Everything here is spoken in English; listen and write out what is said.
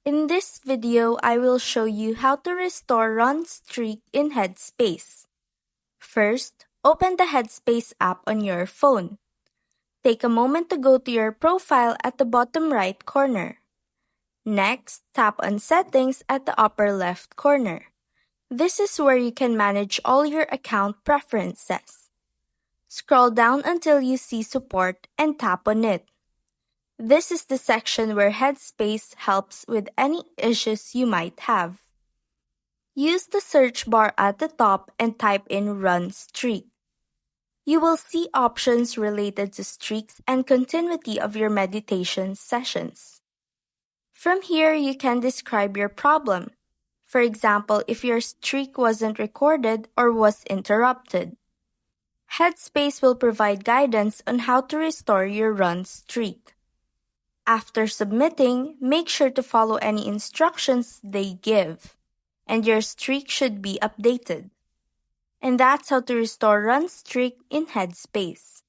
In this video, I will show you how to restore run streak in Headspace. First, open the Headspace app on your phone. Take a moment to go to your profile at the bottom right corner. Next, tap on Settings at the upper left corner. This is where you can manage all your account preferences. Scroll down until you see Support and tap on it. This is the section where Headspace helps with any issues you might have. Use the search bar at the top and type in Run Streak. You will see options related to streaks and continuity of your meditation sessions. From here, you can describe your problem. For example, if your streak wasn't recorded or was interrupted. Headspace will provide guidance on how to restore your run streak. After submitting, make sure to follow any instructions they give, and your streak should be updated. And that's how to restore run streak in Headspace.